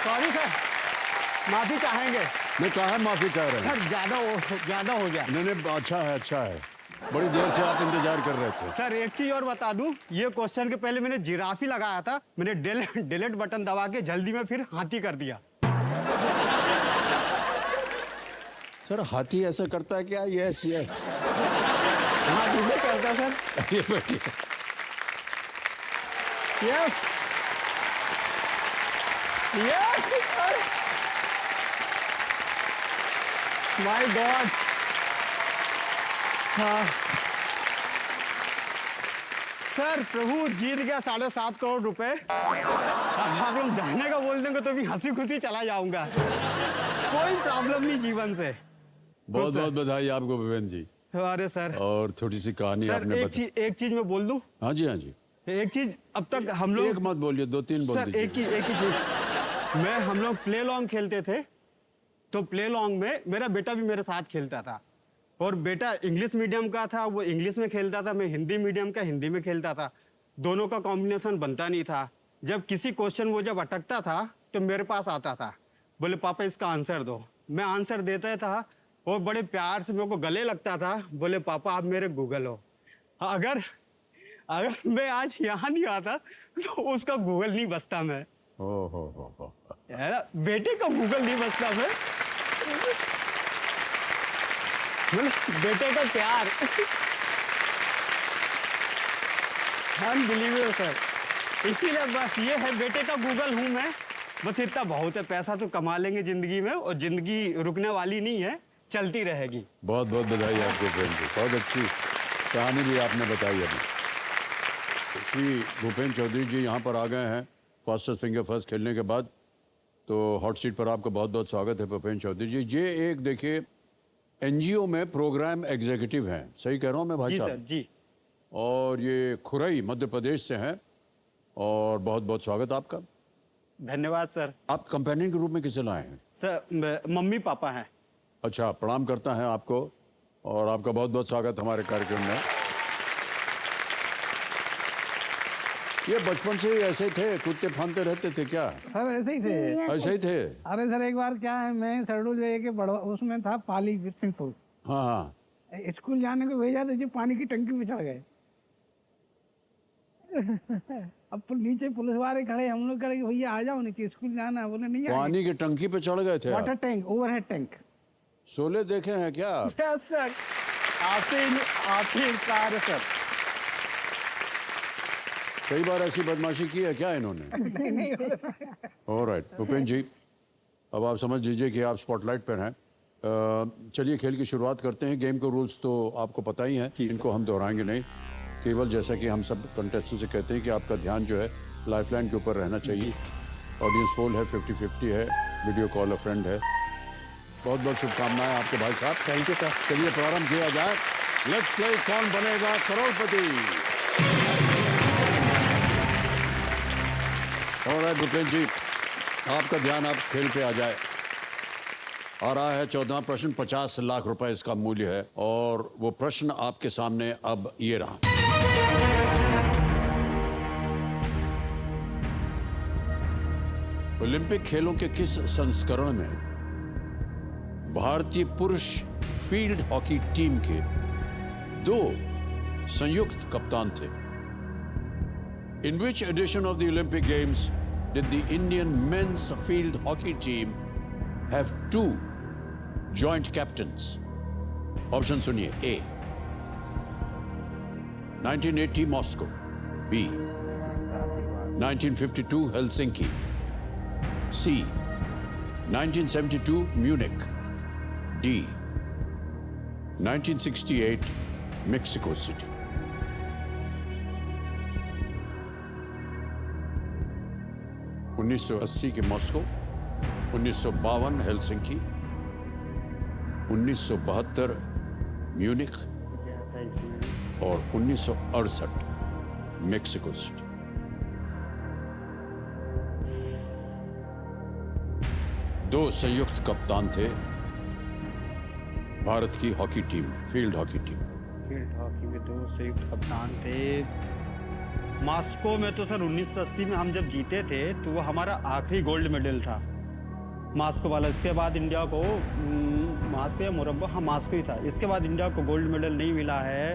Sorry sir, माफी चाहेंगे। नहीं, कहा माफी चाह रहे हैं सर ज्यादा हो गया। नहीं नहीं, अच्छा है अच्छा है। बड़ी देर से आप इंतजार कर रहे थे। सर एक चीज और बता दूं, ये क्वेश्चन के पहले मैंने जिराफी लगाया था, मैंने डिलीट बटन दबा के जल्दी में फिर हाथी कर दिया। सर हाथी ऐसा करता है क्या? यस यस, हाथी में करता सर। ये बैठिए। Yes yes sir, my God. हाँ सर, प्रभु जीत गया 7.5 करोड़ रुपए। आप लोग जाने का बोल देंगे तो भी हंसी खुशी चला जाऊंगा, कोई प्रॉब्लम नहीं जीवन से। बहुत बहुत बधाई आपको भूपेन जी। अरे सर, और थोड़ी सी कहानी सर आपने एक चीज मैं बोल दूं? हाँ जी हाँ जी। एक चीज, अब तक हम लोग एक मत बोलिए, 2-3 बोल सर दीजिए। एक ही चीज, हम लोग प्ले लॉन्ग खेलते थे, तो प्ले लॉन्ग में मेरा बेटा भी मेरे साथ खेलता था, और बेटा इंग्लिश मीडियम का था, वो इंग्लिश में खेलता था, मैं हिंदी मीडियम का हिंदी में खेलता था। दोनों का कॉम्बिनेशन बनता नहीं था। जब किसी क्वेश्चन वो जब अटकता था तो मेरे पास आता था, बोले पापा इसका आंसर दो। मैं आंसर देता था, और बड़े प्यार से मेरे को गले लगता था, बोले पापा आप मेरे गूगल हो। अगर मैं आज यहाँ नहीं आता तो उसका गूगल नहीं बचता। मैं हो। यार बेटे का गूगल नहीं बचता। मैं बेटे का प्यार अनबिलीवेबल सर। इसीलिए बस ये है, बेटे का गूगल हूँ मैं, बस इतना बहुत है। पैसा तो कमा लेंगे जिंदगी में, और जिंदगी रुकने वाली नहीं है, चलती रहेगी। बहुत बहुत बधाई आपको भूपेन जी, बहुत अच्छी कहानी भी आपने बताई अभी। श्री भूपेन चौधरी जी यहाँ पर आ गए हैं फास्टेस्ट फिंगर फर्स्ट खेलने के बाद, तो हॉट सीट पर आपका बहुत बहुत स्वागत है भूपेन चौधरी जी। ये एक देखिए एनजीओ में प्रोग्राम एग्जीक्यूटिव हैं, सही कह रहा हूँ मैं भाई साहब? जी सर जी। और ये खुरई मध्य प्रदेश से हैं, और बहुत बहुत स्वागत आपका। धन्यवाद सर। आप कंपेनियन के रूप में किसे लाए हैं? सर मम्मी पापा हैं। अच्छा, प्रणाम करता है आपको, और आपका बहुत बहुत स्वागत हमारे कार्यक्रम में। ये बचपन से ही ऐसे थे, कूदते फांदते रहते थे क्या? सर ऐसे ही थे। ऐसे ही थे? अरे सर एक बार क्या है, मैं सरडू जे के बड़ा उसमें था पाली स्विमिंग पूल। हाँ हाँ। स्कूल जाने को भेजा तो जी पानी की टंकी पे चढ़ गए। अब नीचे पुलिस वाले खड़े, हम लोग कहे भैया आ जाओ नीचे, स्कूल जाना है। बोले नहीं, पानी की टंकी पे चढ़ गए थे? Water tank, overhead tank. Sholay देखे हैं क्या? यस सर, आपसे इंस्पायर है सर। कई बार ऐसी बदमाशी की है क्या इन्होंने? ऑलराइट भूपेन जी, अब आप समझ लीजिए कि आप स्पॉटलाइट पर हैं। चलिए खेल की शुरुआत करते हैं। गेम के रूल्स तो आपको पता ही हैं, इनको हम दोहराएंगे नहीं। केवल जैसा कि हम सब कंटेस्टेंट से कहते हैं कि आपका ध्यान जो है लाइफलाइन के ऊपर रहना चाहिए। ऑडियंस पोल है, 50-50 है, वीडियो कॉल अ फ्रेंड है। बहुत बहुत शुभकामनाएं आपके भाई साहब। Thank you sir. चलिए प्रारंभ किया जाए। लेट्स प्ले कौन बनेगा करोड़पति। ऑलराइट भूपेन जी, आपका ध्यान आप खेल पे आ जाए। आ रहा है 14वां प्रश्न, 50 लाख रुपए इसका मूल्य है, और वो प्रश्न आपके सामने अब ये रहा। ओलंपिक खेलों के किस संस्करण में भारतीय पुरुष फील्ड हॉकी टीम के 2 संयुक्त कप्तान थे? In which edition of the Olympic Games did the Indian men's field hockey team have 2 joint captains? Option सुनिए। A 1980 Moscow, B 1952 Helsinki, C 1972 Munich, D 1968 Mexico City. – 1980 के मॉस्को, 1952 हेलसिंकी, 1972 म्यूनिख और 1968 Mexico city. दो संयुक्त कप्तान थे भारत की hockey team, field hockey team. Field hockey में 2 संयुक्त कप्तान थे। मॉस्को में तो सर 1980 में हम जब जीते थे तो वो हमारा आखिरी गोल्ड मेडल था। मास्को वाला। इसके बाद इंडिया को मास्को या मुरब्बा, हाँ मास्को ही था। इसके बाद इंडिया को गोल्ड मेडल नहीं मिला है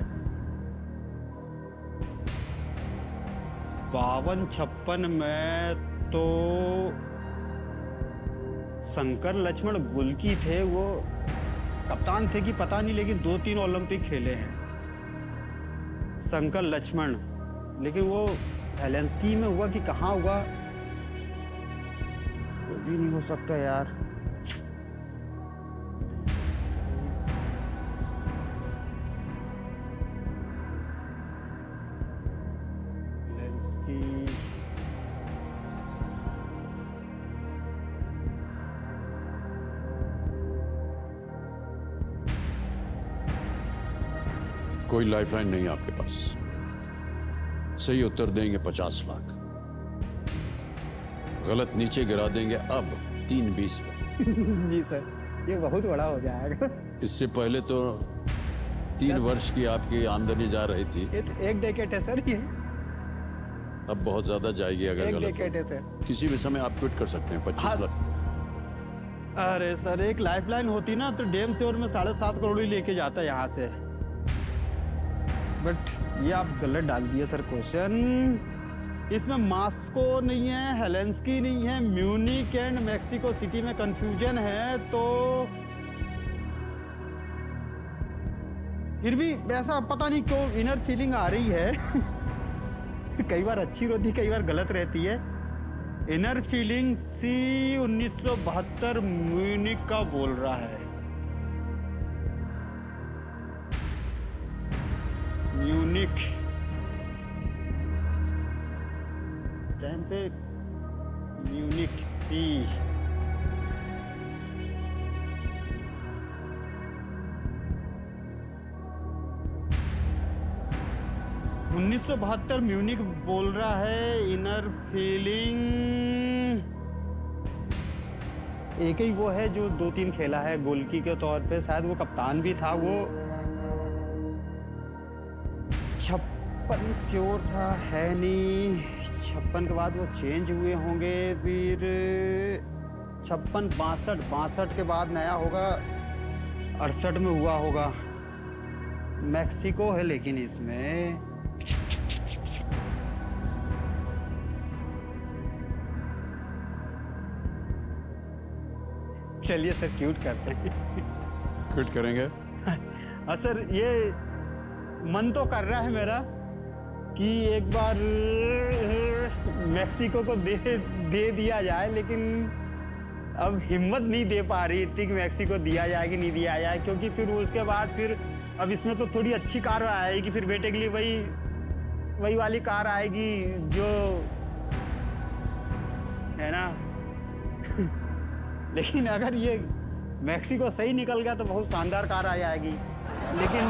52-56 में। तो शंकर लक्ष्मण गुल्की थे, वो कप्तान थे कि पता नहीं, लेकिन 2-3 ओलंपिक खेले हैं शंकर लक्ष्मण। लेकिन वो हेलेंस्की में हुआ कि कहाँ हुआ वो भी नहीं हो सकता यार। हेलेंस्की, कोई लाइफलाइन नहीं आपके पास। सही उत्तर देंगे 50 लाख, गलत नीचे गिरा देंगे अब 3-20 में। जी सर, ये बहुत बड़ा हो जाएगा। इससे पहले तो 3 वर्ष की आपकी आमदनी जा रही थी, ये तो 1 डेकेड है सर, ये अब बहुत ज्यादा जाएगी अगर 1 गलत डेकेड है हो। सर। किसी भी समय आप क्विट कर सकते हैं 25 हाँ। लाख। अरे सर, एक लाइफलाइन होती ना तो डैम से और में 7.5 करोड़ ही लेके जाता यहाँ से। बट ये आप गलत डाल दिए सर क्वेश्चन। इसमें मास्को नहीं है, हेलेंस्की नहीं है, म्यूनिक एंड मैक्सिको सिटी में कंफ्यूजन है। तो फिर भी ऐसा पता नहीं क्यों इनर फीलिंग आ रही है। कई बार अच्छी होती, कई बार गलत रहती है। इनर फीलिंग सी 1972 म्यूनिक का बोल रहा है। म्यूनिक इस टाइम पे म्यूनिक सी। (1972) म्यूनिक बोल रहा है। इनर फीलिंग एक ही वो है जो 2-3 खेला है गोलकी के तौर पे, शायद वो कप्तान भी था। वो 56 श्योर था, है नहीं। 56 के बाद वो चेंज हुए होंगे, फिर 56, 62 के बाद नया होगा, 68 में हुआ होगा। मैक्सिको है लेकिन इसमें चलिए सर क्यूट करते हैं। क्विट करेंगे? सर ये मन तो कर रहा है मेरा कि एक बार मैक्सिको को दे दिया जाए, लेकिन अब हिम्मत नहीं दे पा रही इतनी कि मैक्सिको दिया जाए कि नहीं दिया जाए। क्योंकि फिर उसके बाद फिर अब इसमें तो थोड़ी अच्छी कार आएगी, फिर बेटे के लिए वही वाली कार आएगी जो है ना। लेकिन अगर ये मैक्सिको सही निकल गया तो बहुत शानदार कार आ जाएगी। लेकिन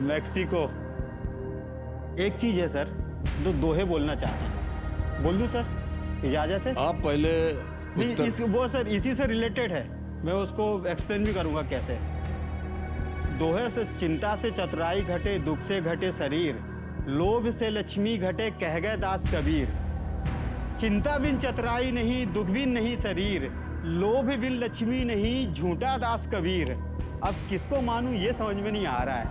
मैक्सिको एक चीज है सर जो दोहे बोलना चाहते हैं, बोल दूं सर, इजाजत है? आप पहले नहीं, वो सर इसी से रिलेटेड है, मैं उसको एक्सप्लेन भी करूंगा कैसे। दोहे से चिंता से चतुराई घटे, दुख से घटे शरीर, लोभ से लक्ष्मी घटे, कह गए दास कबीर। चिंता बिन चतुराई नहीं, दुख बिन नहीं शरीर, लोभ बिन लक्ष्मी नहीं, झूठा दास कबीर। अब किसको मानूं ये समझ में नहीं आ रहा है।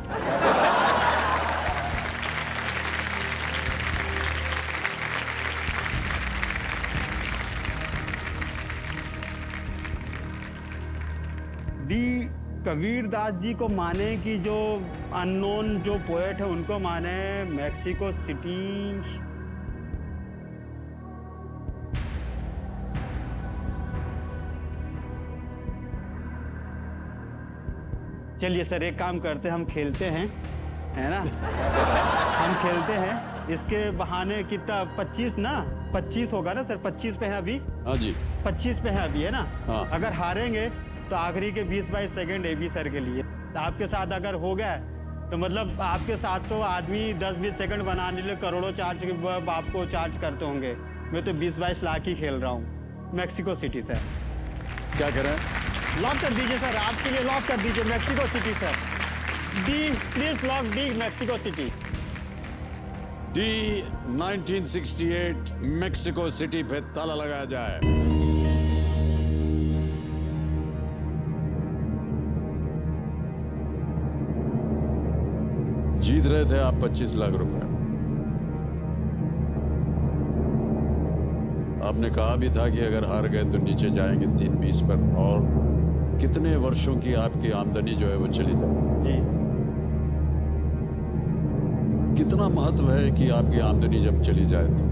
डी कबीर दास जी को माने कि जो अननोन जो पोएट है उनको माने। मैक्सिको सिटी चलिए सर एक काम करते हैं, हम खेलते हैं, है ना। हम खेलते हैं इसके बहाने। कितना 25 ना, 25 होगा ना सर? 25 पे है अभी। हाँ जी 25 पे है अभी, है ना। हाँ। अगर हारेंगे तो आखिरी के 20-22 सेकंड एबी सर के लिए। आपके साथ अगर हो गया तो मतलब आपके साथ तो आदमी 10-20 सेकंड बनाने लिए करोड़ों चार्ज आपको चार्ज करते होंगे। मैं तो 20-22 लाख ही खेल रहा हूँ। Mexico city sir. क्या करें? लॉक कर दीजिए सर, आपके लिए लॉक कर दीजिए Mexico city sir. D please lock D Mexico city. T 1968 Mexico city पे ताला लगाया जाए। जीत रहे थे आप 25 लाख रुपए। आपने कहा भी था कि अगर हार गए तो नीचे जाएंगे 320 पर, और कितने वर्षों की आपकी आमदनी जो है वो चली जाए। जी। कितना महत्व है कि आपकी आमदनी जब चली जाए तो?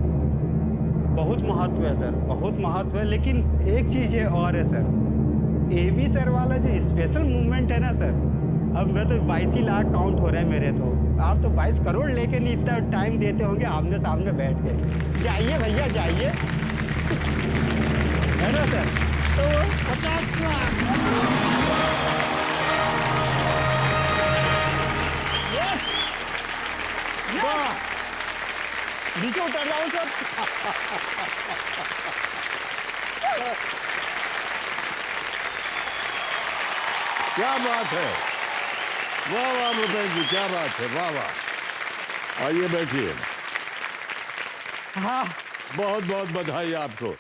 बहुत महत्व है सर, बहुत महत्व है। लेकिन एक चीज़ ये और है सर, एबी सर वाला जो स्पेशल मूवमेंट है ना सर, अब मैं तो 22 ही लाख काउंट हो रहे हैं मेरे तो। आप तो 22 करोड़ लेके नहीं इतना टाइम देते होंगे आमने सामने बैठ के। जाइए भैया जाइए, है ना सर? तो 50 लाख। यस, नीचे उतर जाओ सर। क्या बात है, वाह वाह भूपेंद्र जी, क्या बात है, वाह वाह। आइए बैठिए। हाँ, बहुत बहुत बधाई आपको।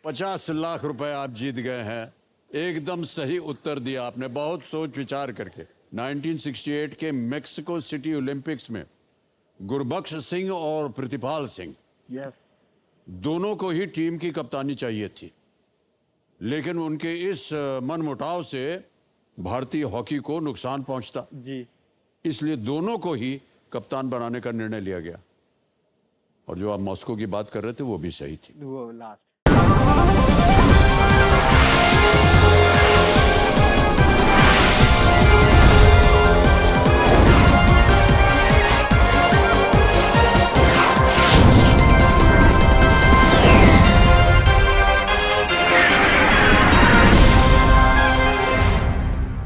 50 लाख रुपए आप जीत गए हैं। एकदम सही उत्तर दिया आपने, बहुत सोच विचार करके। 1968 के मेक्सिको सिटी ओलंपिक्स में गुरबख्श सिंह और प्रतिपाल सिंह यस, दोनों को ही टीम की कप्तानी चाहिए थी, लेकिन उनके इस मनमुटाव से भारतीय हॉकी को नुकसान पहुंचता, जी। इसलिए दोनों को ही कप्तान बनाने का निर्णय लिया गया। और जो आप मॉस्को की बात कर रहे थे वो भी सही थी। वो लास्ट